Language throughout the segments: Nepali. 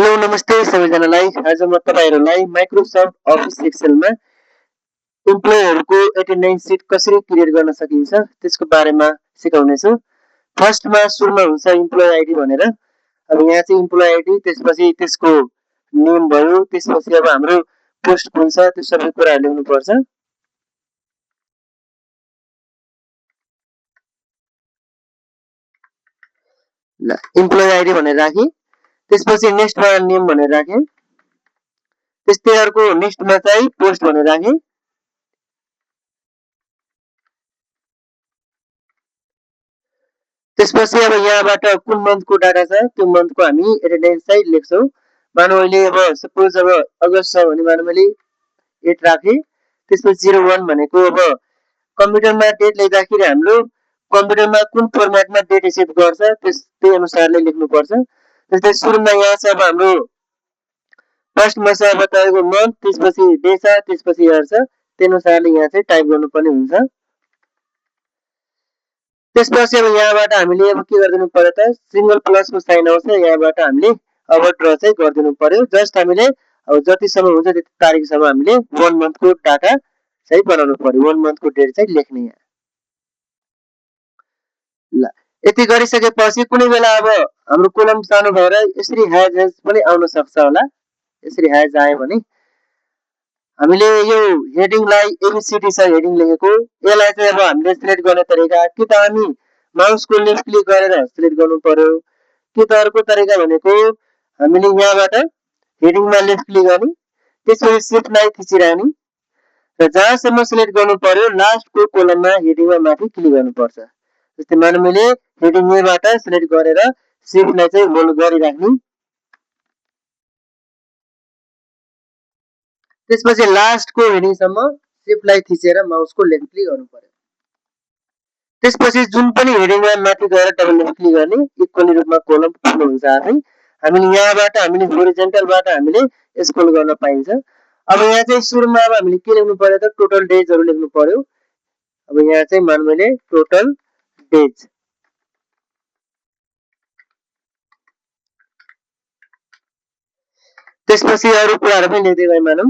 हेलो नमस्ते सबैजनालाई। आज म तपाईहरुलाई माइक्रोसफ्ट अफिस एक्सेलमा इम्प्लोयीहरुको एटेन्डेन्स सिट कसरी क्रिएट गर्न सकिन्छ त्यसको बारेमा सिकाउनेछु। फर्स्टमा सुरुमा हुन्छ इम्प्लोयी आइडी भनेर। अब यहाँ चाहिँ इम्प्लोयी आइडी, त्यसपछि त्यसको नेम भयो, त्यसपछि अब हाम्रो पोस्ट कुन छ त्यो सबै कुराहरु लेख्नु पर्छ। ल इम्प्लोयी आइडी भनेर राखे, त्यसपछि नेक्स्टमा नेम भनेर राखे, त्यस्तै अर्को नेक्स्टमा चाहिँ पोस्ट भनेर राखे, त्यसपछि अब यहाँबाट कुन मन्थको डाटा छ त्यो मन्थको हामी एटेन्डेन्स चाहिँ लेख्छौं। मानौ अहिले अब सपोज अब अगस्त छ भने मानौ मैले 8 राखे, त्यसपछि 01 भनेको अब कम्प्युटरमा डेट लेख्दाखेरि हाम्रो कम्प्युटरमा कुन फर्मेटमा डेट एक्सेप्ट गर्छ त्यही अनुसारले लेख्नु पर्छ। त्यस्तै सुरुमा यहाँ छ अब हाम्रो फर्स्टमा छ अब तपाईको मन्थ, त्यसपछि डे छ, त्यसपछि इयर छ, त्यही अनुसारले यहाँ चाहिँ टाइप गर्नुपर्ने हुन्छ। त्यसपछि अब यहाँबाट हामीले अब के गर्दिनु पर्यो त सिंगल प्लसको साइन आउँछ, यहाँबाट हामीले अब ड्र चाहिँ गर्दिनु पर्यो। जस्ट हामीले अब जतिसम्म हुन्छ त्यति तारिखसम्म हामीले 1 मन्थको डाटा चाहिँ बनाउनु पर्यो, 1 मन्थको डेट चाहिँ लेख्ने यहाँ। ल यति गरिसकेपछि कुनै बेला अब हाम्रो कोलम सानो भएर यसरी हैज पनि आउन सक्छ होला। यसरी हैज आयो भने हामीले यो हेडिङलाई एबीसीडी छ हेडिङ लेखेको, यसलाई चाहिँ अब हामीले सिलेक्ट गर्ने तरिका कि त हामी माउसको लेफ्ट क्लिक गरेर सिलेक्ट गर्नु पर्यो, कि त अर्को तरिका भनेको हामीले यहाँबाट हेडिङमा लेफ्ट क्लिक गर्ने, त्यसपछि शिफ्टलाई थिचिराख्ने र जहाँसम्म सिलेक्ट गर्नु पर्यो लास्टको कोलममा हेडिङमा माथि क्लिक गर्नुपर्छ। जस्तै मानौ मैले हेडिङ एबाट सिलेक्ट गरेर शिफ्टलाई चाहिँ होल्ड गरिराख्ने, त्यसपछि लास्टको हेडिङसम्म शिफ्टलाई थिचेर माउसको लेफ्ट क्लिक गर्नु पर्यो। त्यसपछि जुन पनि हेडिङमा माथि गएर डबल लेफ्ट क्लिक गर्ने, इक्वली रूपमा कोलम पुग्नु हुन्छ आफै। हामीले यहाँबाट हामीले होरिजन्टलबाट हामीले स्क्रोल गर्न पाइन्छ। अब यहाँ चाहिँ सुरुमा अब हामीले के लेख्नु पर्यो त टोटल डेजहरु लेख्नु पर्यो। अब यहाँ चाहिँ मान मैले टोटल डेज, त्यसपछि अरु कुराहरु पनि लेख्दै गए मानौ।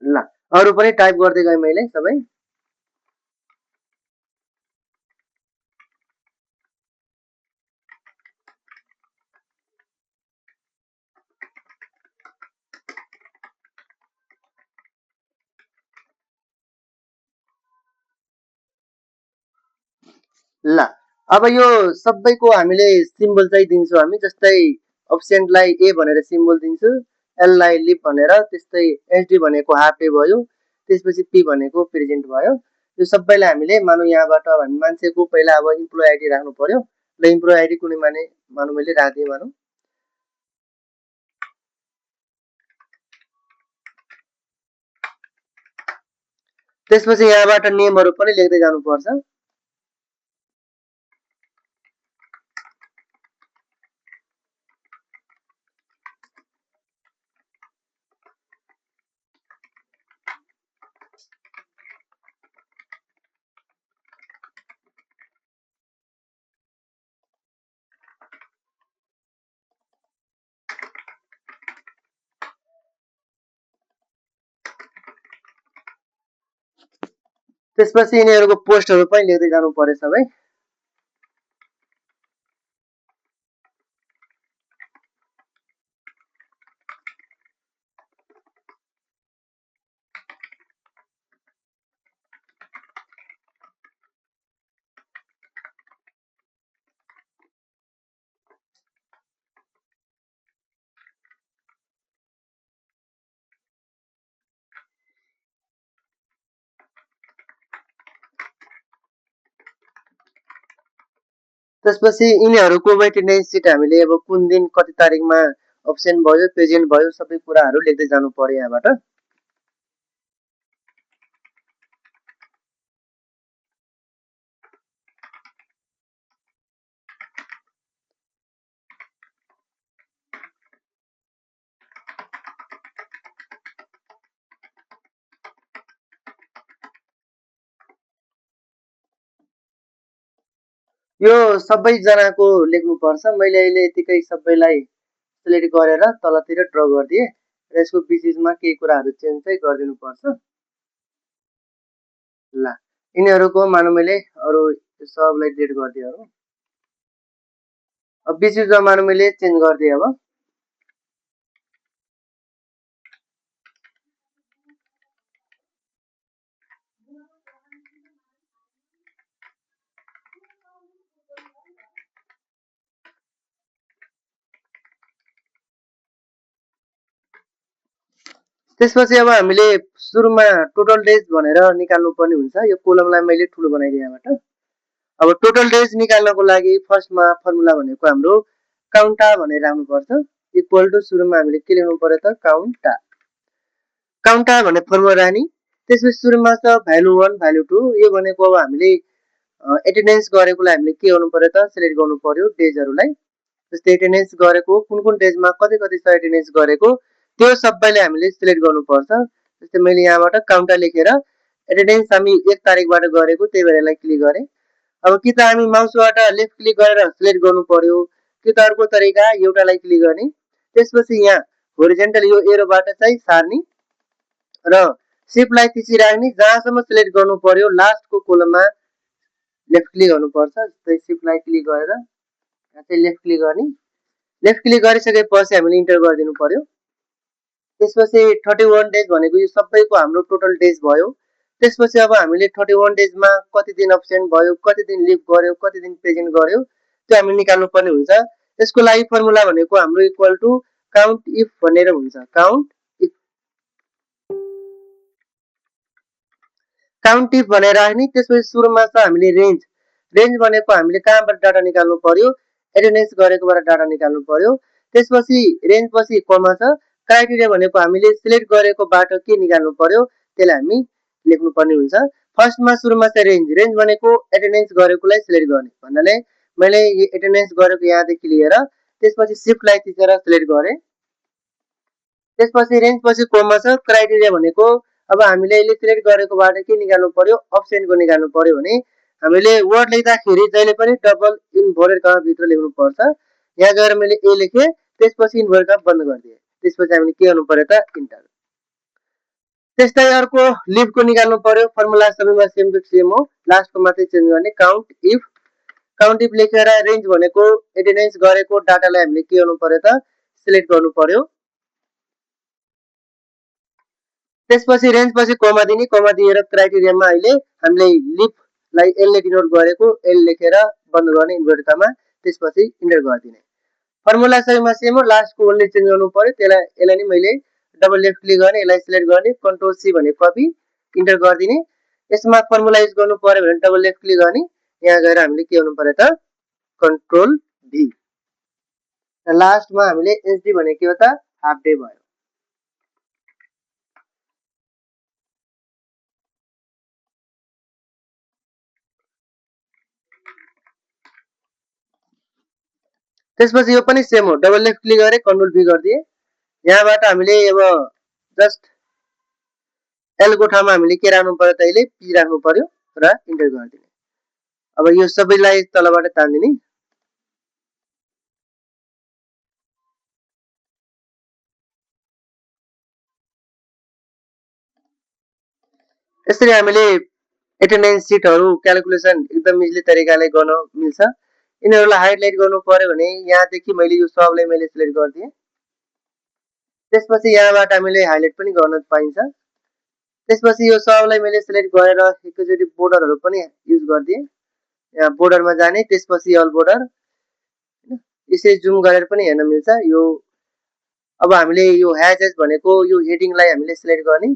ल अरु पनि टाइप गर्दै गए मैले सबै। ल अब यो सबैको हामीले सिम्बल चाहिँ दिन्छौं हामी। जस्तै अब्सेन्टलाई ए भनेर सिम्बल दिन्छु, एल लाई लिभ भनेर, त्यस्तै एचडी भनेको हाफ डे भयो, त्यसपछि पी भनेको प्रेजेन्ट भयो। यो सबैलाई हामीले मानौ यहाँबाट हामी मान्छेको पहिला अब इम्प्लोइ आइडी राख्नु पर्यो। ल इम्प्लोइ आइडी कुनै मानौ मैले राख्दिए मानौ। त्यसपछि यहाँबाट नेमहरु पनि लेख्दै जानुपर्छ। त्यसपछि यिनीहरुको पोस्टहरु पनि लेख्दै जानु पर्यो सबै। त्यसपछि यिनीहरुको एटेन्डेन्स सिट हामीले अब कुन दिन कति तारिखमा अब्सेन्ट भयो, प्रेजेन्ट भयो, सबै कुराहरु लेख्दै जानु पर्यो यहाँबाट। यो सबैजनाको लेख्नुपर्छ। मैले अहिले यतिकै सबैलाई सिलेक्ट गरेर तलतिर ड्र गरिदिएँ र यसको बिचमा केही कुराहरू चेन्ज चाहिँ गरिदिनुपर्छ। ल यिनीहरूको मानौँ मैले अरू सबलाई डिलिट गरिदिएँ। अब बिचमा मानौँ मैले चेन्ज गरिदिएँ। अब त्यसपछि अब हामीले सुरुमा टोटल डेज भनेर निकाल्नु पर्ने हुन्छ। यो कोलमलाई मैले ठुलो बनाइदिएँ यहाँबाट। अब टोटल डेज निकाल्नको लागि फर्स्टमा फर्मुला भनेको हाम्रो काउन्टा भनेर राख्नुपर्छ। इक्वल टु सुरुमा हामीले के लेख्नु पर्यो त काउन्टा। काउन्टा भन्ने फर्मुला राख्ने। त्यसपछि सुरुमा छ भ्यालु 1 भ्यालु 2। यो भनेको अब हामीले एटेन्डेन्स गरेकोलाई हामीले के गर्नु पर्यो त सिलेक्ट गर्नु पर्यो डेजहरूलाई। जस्तै एटेन्डेन्स गरेको कुन कुन डेजमा कति कति छ एटेन्डेन्स गरेको त्यो सबैले हामीले सिलेक्ट गर्नुपर्छ। जस्तै मैले यहाँबाट काउन्टा लेखेर एटेन्डेन्स हामी 1 तारिकबाट गरेको त्यही भएर यसलाई क्लिक गरेँ। अब कि त हामी माउसबाट लेफ्ट क्लिक गरेर सिलेक्ट गर्नु पर्यो कि त अर्को तरिका एउटालाई क्लिक गर्ने। त्यसपछि यहाँ होरिजेन्टल यो एरोबाट चाहिँ सार्ने र सिफ्टलाई थिची राख्ने। जहाँसम्म सिलेक्ट गर्नु पर्यो लास्टको कोलममा लेफ्ट क्लिक गर्नुपर्छ। जस्तै सिफ्टलाई क्लिक गरेर यहाँ चाहिँ लेफ्ट क्लिक गर्ने। लेफ्ट क्लिक गरिसकेपछि हामीले इन्टर गरिदिनु पर्यो। त्यसपछि 31 डेज भनेको यो सबैको हाम्रो टोटल डेज भयो। त्यसपछि अब हामीले 31 डेजमा कति दिन अब्सेन्ट भयो, कति दिन लिभ गर्यो, कति दिन प्रेजेन्ट गर्यो त्यो हामीले निकाल्नु पर्ने हुन्छ। त्यसको लागि फर्मुला भनेको हाम्रो इक्वल टु काउन्ट इफ भनेर हुन्छ। काउन्ट इफ भनेर राख्ने। त्यसपछि सुरुमा छ हामीले रेन्ज। रेन्ज भनेको हामीले कहाँबाट डाटा निकाल्नु पर्यो, एटेन्डेन्स गरेकोबाट डाटा निकाल्नु पर्यो। त्यसपछि रेन्ज पछि कमा छ। क्राइटेरिया भनेको हामीले सिलेक्ट गरेकोबाट के निकाल्नु पर्यो त्यसलाई हामी लेख्नु पर्ने हुन्छ। फर्स्टमा सुरुमा चाहिँ रेन्ज। रेन्ज भनेको एटेन्डेन्स गरेकोलाई सिलेक्ट गर्ने भन्नाले मैले एटेन्डेन्स गरेको यहाँदेखि लिएर त्यसपछि सिफ्टलाई थिचेर सिलेक्ट गरेँ। त्यसपछि रेन्ज पछि कोमा छ। क्राइटेरिया भनेको अब हामीले अहिले सिलेक्ट गरेकोबाट के निकाल्नु पर्यो अब्सेन्टको निकाल्नु पर्यो भने हामीले वर्ड लेख्दाखेरि जहिले पनि डबल इन्भर्टेड कमा भित्र लेख्नु पर्छ। यहाँ गएर मैले ए लेखेँ त्यसपछि इन्भर्टेड कमा बन्द गरिदिएँ। त्यसपछि हामीले के गर्नु पर्यो त इन्टर। त्यस्तै अर्को लिभको निकाल्नु पर्यो। फर्मुला सबैमा सेम टु सेम हो। लास्टको मात्रै चेन्ज गर्ने काउन्ट इफ। काउन्ट इफ लेखेर रेन्ज भनेको एटेन्डेन्स गरेको डाटालाई हामीले के गर्नु पर्यो त सिलेक्ट गर्नु पर्यो। त्यसपछि रेन्ज पछि कमा दिने। कमा दिएर क्राइटेरियामा अहिले हामीले लिभलाई एलले डिनोट गरेको एल लेखेर बन्द गर्ने इन्भर्टेड कमा। त्यसपछि इन्टर गरिदिने। फर्मुला सबैमा सेम हो। लास्टको ओन्ली चेन्ज गर्नु पर्यो। यसलाई नि मैले डबल लेफ्ट क्लिक गर्ने, यसलाई सिलेक्ट गर्ने, कन्ट्रोल सी भने कपी इन्टर गरिदिने। यसमा फर्मुला युज गर्नु पर्यो भने डबल लेफ्ट क्लिक गर्ने। यहाँ गएर हामीले के गर्नु पर्यो त कन्ट्रोल भी। लास्टमा हामीले एचडी भने के हो त हाफ डे भयो। त्यसपछि यो पनि सेम हो। डबल लेफ्ट क्लिक गरेँ, कन्ट्रोल भी गरिदिएँ। यहाँबाट हामीले अब जस्ट एलको ठाउँमा हामीले के राख्नु पर्यो त अहिले पी राख्नु पर्यो र इन्टर गरिदिने। अब यो सबैलाई तलबाट तान्दिने। यसरी हामीले एटेन्डेन्स सिटहरू क्याल्कुलेसन एकदम इजिली तरिकाले गर्न मिल्छ। यिनीहरूलाई हाइलाइट गर्नु पर्यो भने यहाँदेखि मैले यो सबलाई मैले सिलेक्ट गरिदिएँ। त्यसपछि यहाँबाट हामीले हाइलाइट पनि गर्न पाइन्छ। त्यसपछि यो सबलाई मैले सिलेक्ट गरेर एकैचोटि बोर्डरहरू पनि युज गरिदिएँ। यहाँ बोर्डरमा जाने, त्यसपछि अल बोर्डर यसरी जुम गरेर पनि हेर्न मिल्छ। यो अब हामीले यो ह्याजेस भनेको यो हेडिङलाई हामीले सिलेक्ट गर्ने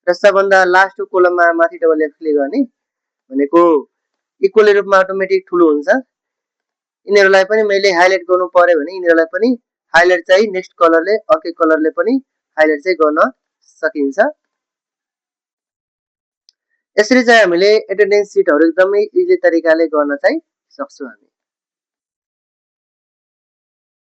र सबभन्दा लास्टको कोलममा माथि डबल लेफ्ट क्लिक गर्ने भनेको इक्वल रूपमा अटोमेटिक ठुलो हुन्छ। यिनीहरूलाई पनि मैले हाइलाइट गर्नु पर्यो भने यिनीहरूलाई पनि हाइलाइट चाहिँ नेक्स्ट कलरले अर्कै कलरले पनि हाइलाइट चाहिँ गर्न सकिन्छ। यसरी चाहिँ हामीले एटेन्डेन्स सिटहरू एकदमै इजी तरिकाले गर्न चाहिँ सक्छौँ हामी।